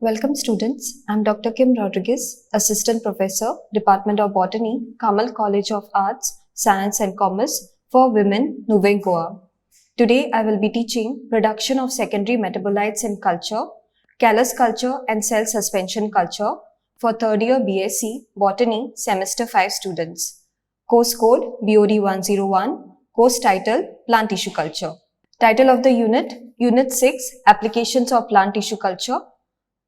Welcome students, I'm Dr. Kim Rodriguez, Assistant Professor, Department of Botany, Kamal College of Arts, Science and Commerce for Women, Nouvelle Goa. Today I will be teaching production of secondary metabolites in culture, callus culture and cell suspension culture for third year BSc Botany Semester 5 students. Course code BOD 101, course title Plant Tissue Culture. Title of the unit, Unit 6, Applications of Plant Tissue Culture.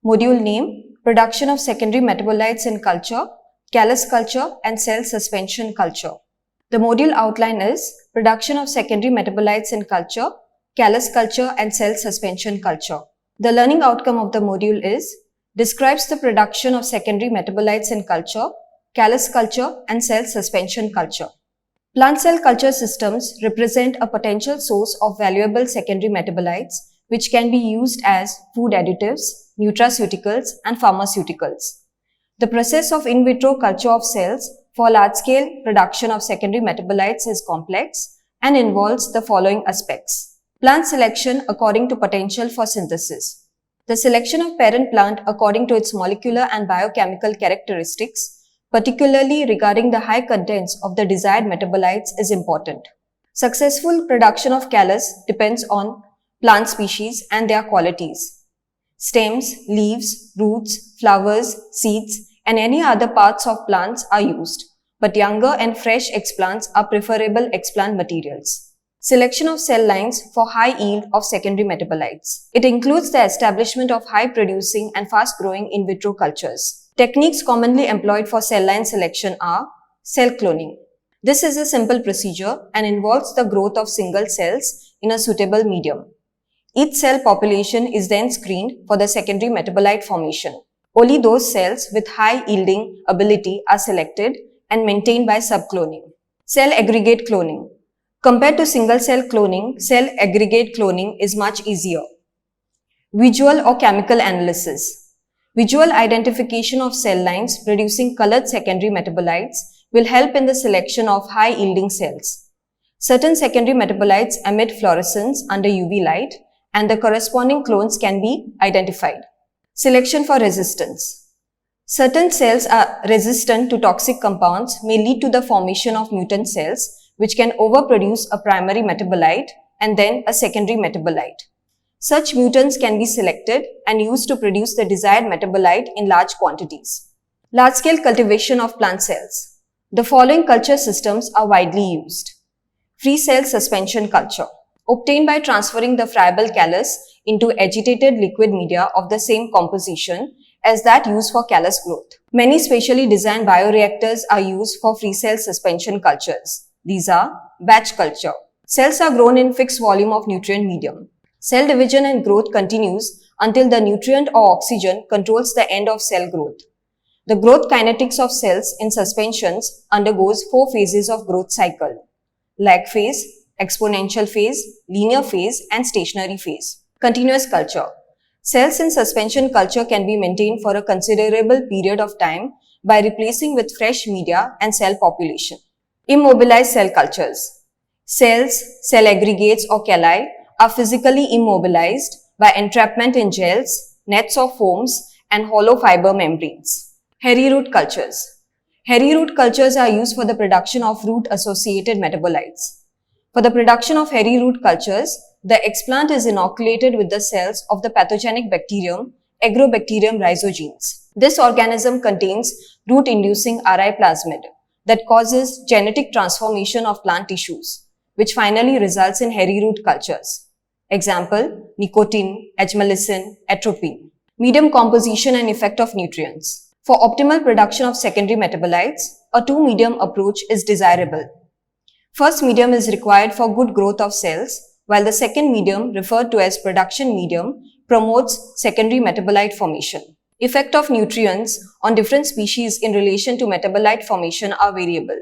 Module name, Production of Secondary Metabolites in Culture, Callus Culture and Cell Suspension Culture. The module outline is Production of Secondary Metabolites in Culture, Callus Culture and Cell Suspension Culture. The learning outcome of the module is describes the production of secondary metabolites in culture, callus culture and cell suspension culture. Plant cell culture systems represent a potential source of valuable secondary metabolites which can be used as food additives, nutraceuticals and pharmaceuticals. The process of in vitro culture of cells for large-scale production of secondary metabolites is complex and involves the following aspects. Plant selection according to potential for synthesis. The selection of parent plant according to its molecular and biochemical characteristics, particularly regarding the high contents of the desired metabolites, is important. Successful production of callus depends on plant species and their qualities. Stems, leaves, roots, flowers, seeds, and any other parts of plants are used, but younger and fresh explants are preferable explant materials. Selection of cell lines for high yield of secondary metabolites. It includes the establishment of high-producing and fast-growing in vitro cultures. Techniques commonly employed for cell line selection are cell cloning. This is a simple procedure and involves the growth of single cells in a suitable medium. Each cell population is then screened for the secondary metabolite formation. Only those cells with high yielding ability are selected and maintained by subcloning. Cell aggregate cloning. Compared to single cell cloning, cell aggregate cloning is much easier. Visual or chemical analysis. Visual identification of cell lines producing colored secondary metabolites will help in the selection of high yielding cells. Certain secondary metabolites emit fluorescence under UV light, and the corresponding clones can be identified. Selection for resistance. Certain cells are resistant to toxic compounds may lead to the formation of mutant cells which can overproduce a primary metabolite and then a secondary metabolite. Such mutants can be selected and used to produce the desired metabolite in large quantities. Large-scale cultivation of plant cells. The following culture systems are widely used. Free cell suspension culture. Obtained by transferring the friable callus into agitated liquid media of the same composition as that used for callus growth. Many specially designed bioreactors are used for free cell suspension cultures. These are batch culture. Cells are grown in fixed volume of nutrient medium. Cell division and growth continues until the nutrient or oxygen controls the end of cell growth. The growth kinetics of cells in suspensions undergoes 4 phases of growth cycle: lag phase, exponential phase, linear phase, and stationary phase. Continuous culture. Cells in suspension culture can be maintained for a considerable period of time by replacing with fresh media and cell population. Immobilized cell cultures. Cells, cell aggregates or calli are physically immobilized by entrapment in gels, nets or foams, and hollow fiber membranes. Hairy root cultures. Hairy root cultures are used for the production of root-associated metabolites. For the production of hairy root cultures, the explant is inoculated with the cells of the pathogenic bacterium, Agrobacterium rhizogenes. This organism contains root-inducing RI plasmid that causes genetic transformation of plant tissues, which finally results in hairy root cultures. Example, nicotine, edgmalicin, atropine. Medium composition and effect of nutrients. For optimal production of secondary metabolites, a two-medium approach is desirable. First medium is required for good growth of cells, while the second medium, referred to as production medium, promotes secondary metabolite formation. Effect of nutrients on different species in relation to metabolite formation are variable.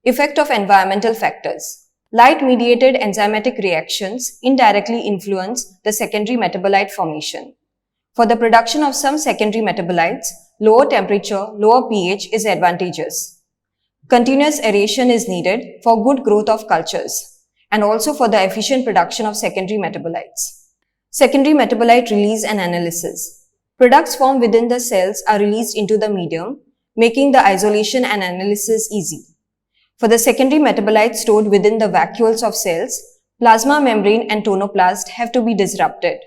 Effect of environmental factors. Light-mediated enzymatic reactions indirectly influence the secondary metabolite formation. For the production of some secondary metabolites, lower temperature, lower pH is advantageous. Continuous aeration is needed for good growth of cultures and also for the efficient production of secondary metabolites. Secondary metabolite release and analysis. Products formed within the cells are released into the medium, making the isolation and analysis easy. For the secondary metabolites stored within the vacuoles of cells, plasma membrane and tonoplast have to be disrupted.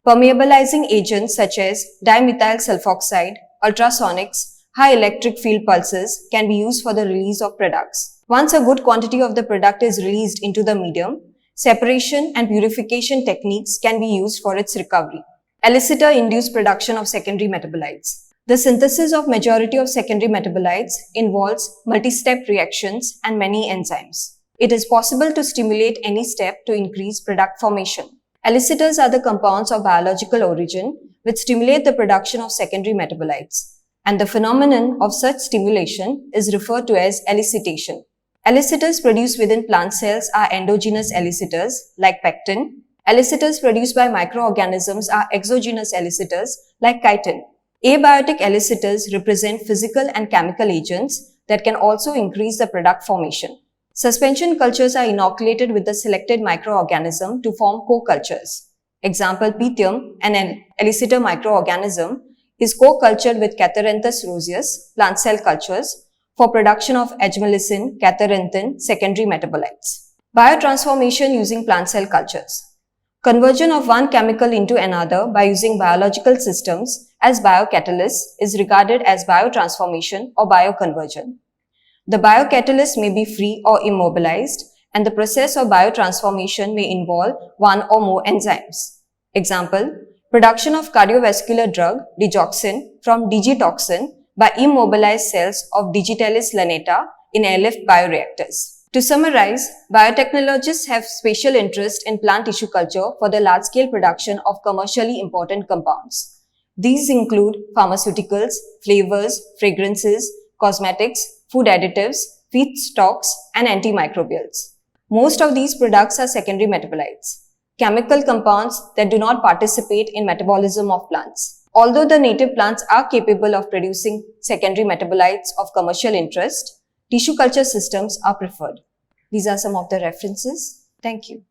Permeabilizing agents such as dimethyl sulfoxide, ultrasonics, high electric field pulses can be used for the release of products. Once a good quantity of the product is released into the medium, separation and purification techniques can be used for its recovery. Elicitor-induced production of secondary metabolites. The synthesis of majority of secondary metabolites involves multi-step reactions and many enzymes. It is possible to stimulate any step to increase product formation. Elicitors are the compounds of biological origin which stimulate the production of secondary metabolites, and the phenomenon of such stimulation is referred to as elicitation. Elicitors produced within plant cells are endogenous elicitors like pectin. Elicitors produced by microorganisms are exogenous elicitors like chitin. Abiotic elicitors represent physical and chemical agents that can also increase the product formation. Suspension cultures are inoculated with the selected microorganism to form co-cultures. Example, Pythium, an elicitor microorganism, is co-cultured with Catharanthus roseus plant cell cultures for production of agemelicin, catharanthin secondary metabolites. Biotransformation using plant cell cultures. Conversion of one chemical into another by using biological systems as biocatalysts is regarded as biotransformation or bioconversion. The biocatalyst may be free or immobilized, and the process of biotransformation may involve one or more enzymes. Example, production of cardiovascular drug digoxin from digitoxin by immobilized cells of Digitalis lanata in airlift bioreactors. To summarize, biotechnologists have special interest in plant tissue culture for the large-scale production of commercially important compounds. These include pharmaceuticals, flavors, fragrances, cosmetics, food additives, feedstocks, and antimicrobials. Most of these products are secondary metabolites, chemical compounds that do not participate in metabolism of plants. Although the native plants are capable of producing secondary metabolites of commercial interest, tissue culture systems are preferred. These are some of the references. Thank you.